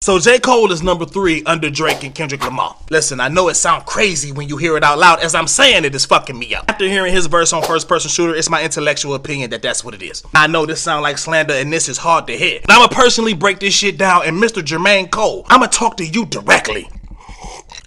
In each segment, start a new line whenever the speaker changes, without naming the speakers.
So J. Cole is number 3 under Drake and Kendrick Lamar. Listen, I know it sounds crazy when you hear it out loud. As I'm saying it, it's fucking me up. After hearing his verse on First Person Shooter, it's my intellectual opinion that that's what it is. I know this sounds like slander and this is hard to hear. But I'ma personally break this shit down, and Mr. Jermaine Cole, I'ma talk to you directly.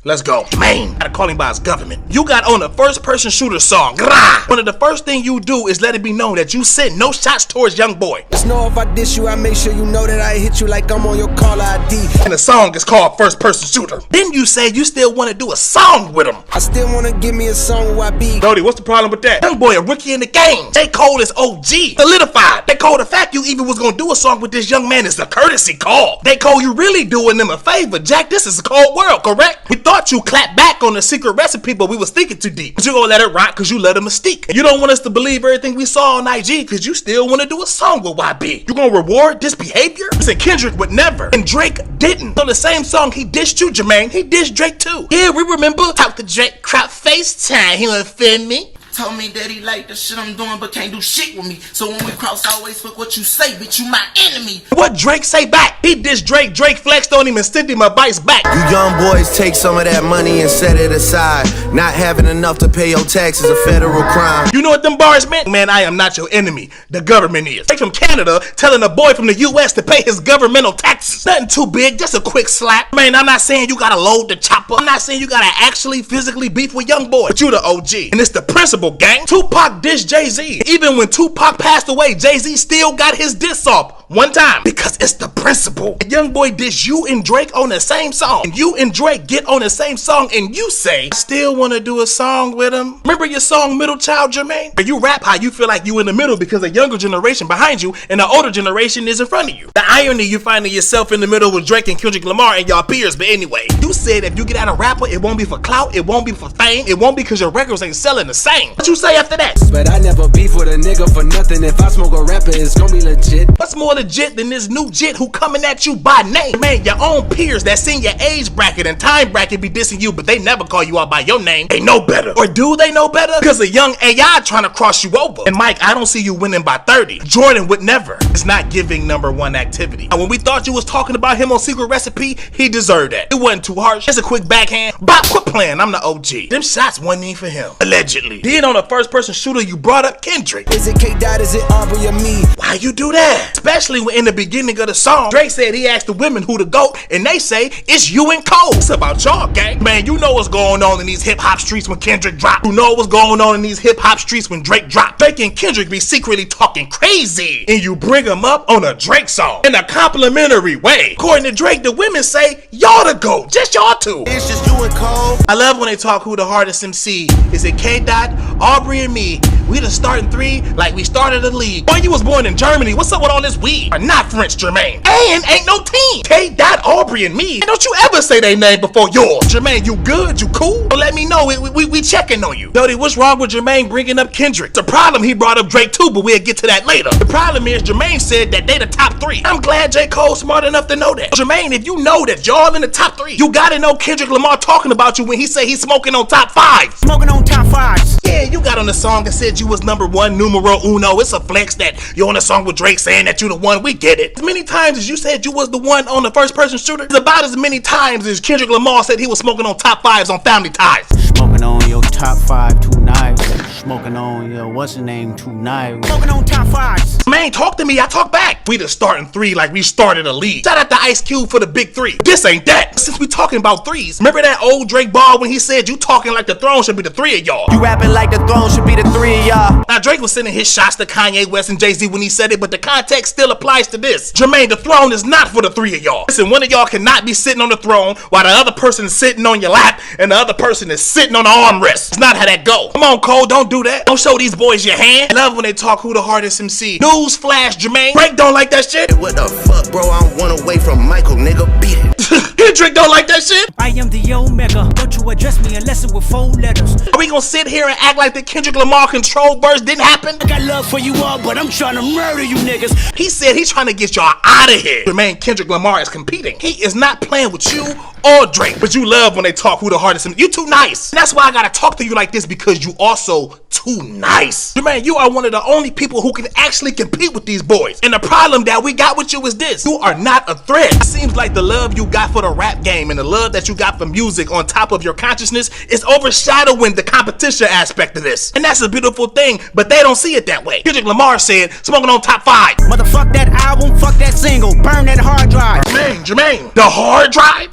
Let's go. Man, gotta call him by his government. You got on a First Person Shooter song. Grah! One of the first thing you do is let it be known that you sent no shots towards young boy.
Just know if I diss you, I make sure you know that I hit you like I'm on your caller ID.
And the song is called First Person Shooter. Then you say you still want to do a song with him.
I still want to give me a song with YB.
Brody, what's the problem with that? Young boy a rookie in the game. J. Cole is OG. Solidified. J. Cole, the fact you even was gonna do a song with this young man is a courtesy call. J. Cole, you really doing them a favor. Jack, this is a cold world, correct? We thought you clapped back on the secret recipe, but we was thinking too deep. But you gonna let it rock cause you let a mystique. And you don't want us to believe everything we saw on IG cause you still want to do a song with YB. You gonna reward this behavior? Listen, Kendrick would never, and Drake didn't. On the same song he dissed you, Jermaine, he dissed Drake too. Yeah, we remember. Talk to Drake, crap FaceTime, he wouldn't offend me.
Told me that he like the shit I'm doing but can't do shit with me. So when we cross, always fuck what you say, bitch, you my enemy.
What Drake say back? He dissed Drake, Drake flexed on him and sent him a bites back.
You young boys take some of that money and set it aside. Not having enough to pay your taxes a federal crime.
You know what them bars meant? Man, I am not your enemy. The government is. Drake from Canada telling a boy from the US to pay his governmental taxes. Nothing too big, just a quick slap. Man, I'm not saying you gotta load the chopper. I'm not saying you gotta actually physically beef with young boy. But you the OG. And it's the principle, gang. Tupac dissed Jay-Z. Even when Tupac passed away, Jay-Z still got his diss off one time. Because it's the principle. A young boy diss you and Drake on the same song. And you and Drake get on the same song and you say, I still wanna do a song with him. Remember your song Middle Child, Jermaine? Where you rap how you feel like you in the middle because the younger generation behind you and the older generation is in front of you. The irony, you finding yourself in the middle with Drake and Kendrick Lamar and y'all peers. But anyway, you said if you get out a rapper, it won't be for clout, it won't be for fame, it won't be because your records ain't selling the same. What you say after that?
But I never beef with a nigga for nothing. If I smoke a rapper, it's gonna be legit.
What's more legit than this new jit who coming at you by name? Man, your own peers that's in your age bracket and time bracket be dissing you, but they never call you out by your name. They know better. Or do they know better? Because a young AI trying to cross you over. And Mike, I don't see you winning by 30. Jordan would never. It's not giving #1 activity. And when we thought you was talking about him on Secret Recipe, he deserved that. It wasn't too harsh. Just a quick backhand. Bop, quit playing. I'm the OG. Them shots wasn't even for him. Allegedly. Then on the First Person Shooter, you brought up Kendrick.
Is it K-Dot, is it Aubrey or me?
Why you do that? Especially when in the beginning of the song, Drake said he asked the women who the GOAT, and they say it's you and Cole. It's about y'all, gang. Man, you know what's going on in these hip-hop streets when Kendrick drop. You know what's going on in these hip-hop streets when Drake drop. Drake and Kendrick be secretly talking crazy, and you bring them up on a Drake song in a complimentary way. According to Drake, the women say y'all the GOAT, just y'all two.
It's just you and Cole.
I love when they talk who the hardest MC. Is it K-Dot, Aubrey, and me? We the starting 3 like we started a league. Boy, you was born in Germany. What's up with all this weed? Are not French, Jermaine. And ain't no team. K-Dot, Aubrey, and me. And don't you ever say they name before yours. Jermaine, you good? You cool? Well, let me know. We checking on you. Dodie, what's wrong with Jermaine bringing up Kendrick? It's a problem he brought up Drake too, but we'll get to that later. The problem is Jermaine said that they the top 3. I'm glad J. Cole's smart enough to know that. Jermaine, if you know that y'all in the top 3, you gotta know Kendrick Lamar talking about you when he say he's smoking on top 5.
Smoking on top 5s.
Yeah, you got on the song and said you was #1, numero uno. It's a flex that you on the song with Drake saying that you the one. We get it. As many times as you said you was the one on the First Person Shooter, it's about as many times as Kendrick Lamar said he was smoking on top 5s on Family Ties.
Smoking on your top 5 tonight. Smoking on your what's the name tonight.
Smoking on top 5s.
Man, talk to me, I talk back. We the starting 3 like we started a league. Shout out to Ice Cube for the big 3. This ain't that. Since we talking about 3s, remember that old Drake ball when he said you talking like the throne should be the 3 of y'all?
You rapping like the throne should be the 3 of y'all.
Now Drake was sending his shots to Kanye West and Jay-Z when he said it, but the context still applies to this. Jermaine, the throne is not for the 3 of y'all. Listen, one of y'all cannot be sitting on the throne while the other person is sitting on your lap and the other person is sitting on the armrest. It's not how that go. Come on, Cole, don't do that. Don't show these boys your hand. I love when they talk who the hardest MC. News flash, Jermaine. Drake don't like that shit.
What the fuck, bro? I'm 1 away from Michael, nigga. Beat it.
Kendrick don't like that shit.
I am the Omega. Don't you address me unless it with 4 letters.
Are we gonna sit here and act like the Kendrick Lamar control verse didn't happen?
I got love for you all, but I'm trying to murder you niggas.
He said he's trying to get y'all out of here. Jermaine, Kendrick Lamar is competing. He is not playing with you or Drake. But you love when they talk who the hardest. You too nice. And that's why I gotta talk to you like this, because you also too nice. Jermaine, you are one of the only people who can actually compete with these boys. And the problem that we got with you is this: you are not a threat. It seems like the love you got for the rap game and the love that you got for music on top of your consciousness is overshadowing the competition aspect of this. And that's a beautiful thing, but they don't see it that way. Kendrick Lamar said, smoking on top 5.
Motherfuck that album, fuck that single, burn that hard drive.
Jermaine, the hard drive?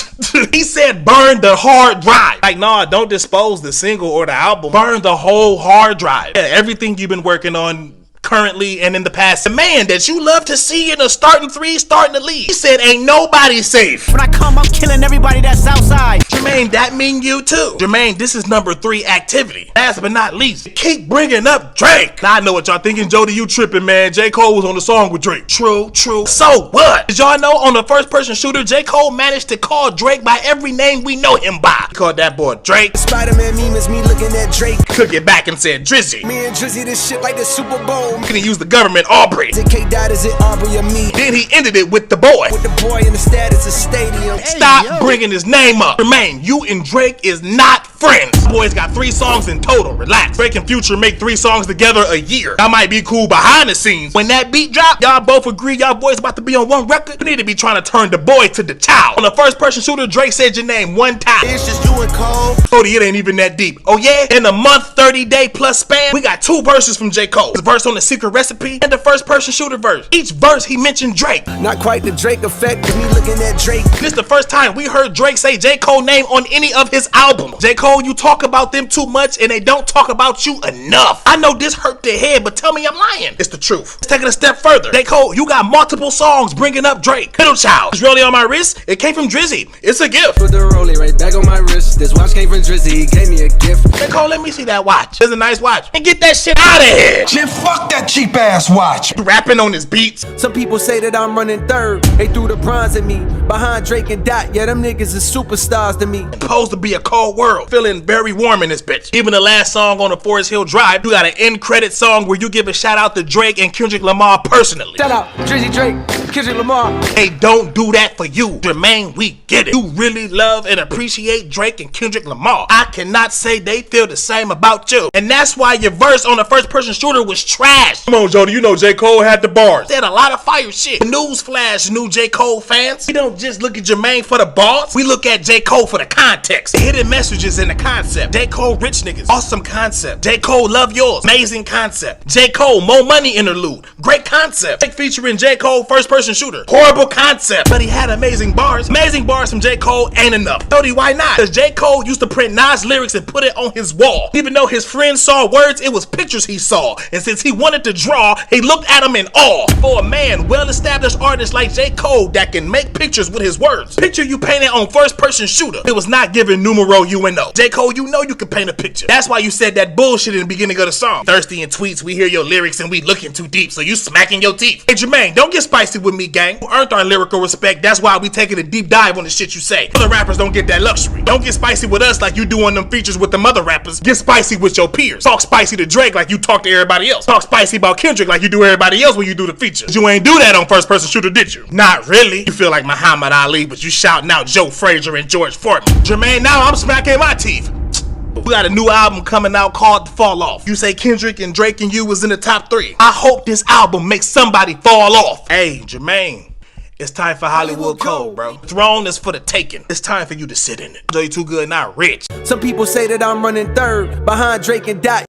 He said burn the hard drive. Like, nah, don't dispose the single or the album. Burn the whole hard drive. Yeah, everything you've been working on currently and in the past. The man that you love to see in the starting 3, starting to lead. He said ain't nobody safe.
When I come, I'm killing everybody that's outside.
Jermaine, that mean you too. Jermaine, this is number 3 activity. Last but not least, keep bringing up Drake. Now I know what y'all thinking, Jody, you tripping, man. J. Cole was on the song with Drake. True. So what? Did y'all know on the first person shooter, J. Cole managed to call Drake by every name we know him by? He called that boy Drake.
Spider-Man meme is me looking at Drake.
Took it back and said Drizzy.
Me and Drizzy, this shit like the Super Bowl.
Can he use the government, Aubrey?
Is it K-Dot, is it Aubrey or me?
Then he ended it with the boy.
With the boy in the status of stadium.
Stop bringing his name up. Jermaine, you and Drake is not friends. Boys got 3 songs in total. Relax. Drake and Future make 3 songs together a year. Y'all might be cool behind the scenes. When that beat drop, y'all both agree y'all boys about to be on one record. You need to be trying to turn the boy to the child. On the first person shooter, Drake said your name 1 time.
It's just you and Cole.
Cody, it ain't even that deep. Oh yeah? In a month, 30-day plus span, we got 2 verses from J. Cole. His verse on the Secret Recipe and the first person shooter verse. Each verse he mentioned Drake.
Not quite the Drake effect, cause me looking at Drake.
This the first time we heard Drake say J. Cole name on any of his albums. J. Cole, you talk about them too much and they don't talk about you enough. I know this hurt their head, but tell me I'm lying. It's the truth. Let's take it a step further. J. Cole, you got multiple songs bringing up Drake. Middle Child, it's really on my wrist. It came from Drizzy. It's a gift.
Put the rollie right back on my wrist. This watch came from Drizzy. He gave me a gift.
J. Cole, let me see that watch. It's a nice watch. And get that shit out of here.
Man, fuck that cheap ass watch.
Rapping on his beats.
Some people say that I'm running third. They threw the bronze at me. Behind Drake and Dot, yeah, them niggas is superstars to me.
Supposed to be a cold world. Feeling very warm in this bitch. Even the last song on the Forest Hill Drive, you got an end credit song where you give a shout out to Drake and Kendrick Lamar personally.
Shout out, Drizzy Drake, Kendrick Lamar.
Hey, don't do that for you. Jermaine, we get it. You really love and appreciate Drake and Kendrick Lamar. I cannot say they feel the same about you. And that's why your verse on the first person shooter was trash. Come on, Jody, you know J. Cole had the bars. They had a lot of fire shit. Newsflash, new J. Cole fans. We don't just look at Jermaine for the bars. We look at J. Cole for the context. The hidden messages in the concept. J. Cole rich niggas. Awesome concept. J. Cole love yours. Amazing concept. J. Cole more money interlude. Great concept. Drake featuring J. Cole first person shooter. Horrible concept. But he had amazing bars. Amazing bars from J. Cole ain't enough. Jody, why not? Because J. Cole used to print Nas lyrics and put it on his wall. Even though his friends saw words, it was pictures he saw. And since he wanted to draw, he looked at them in awe. For a man, well-established artist like J. Cole that can make pictures with his words. Picture you painted on first person shooter. It was not given numero UNO. J. Cole, you know you can paint a picture. That's why you said that bullshit in the beginning of the song. Thirsty in tweets, we hear your lyrics and we looking too deep, so you smacking your teeth. Hey Jermaine, don't get spicy with me, gang. You earned our lyrical respect. That's why we taking a deep dive on the shit you say. Other rappers don't get that luxury. Don't get spicy with us like you do on them features with them other rappers. Get spicy with your peers. Talk spicy to Drake like you talk to everybody else. Talk spicy about Kendrick like you do everybody else when you do the features. You ain't do that on first person shooter, did you? Not really. You feel like Muhammad Ali, but you shouting out Joe Frazier and George Foreman. Jermaine, now I'm smacking my teeth. We got a new album coming out called The Fall Off. You say Kendrick and Drake and you was in the top 3. I hope this album makes somebody fall off. Hey, Jermaine, it's time for Hollywood Code, bro. The throne is for the taking. It's time for you to sit in it. So you too good, not rich.
Some people say that I'm running third. Behind Drake and Dot.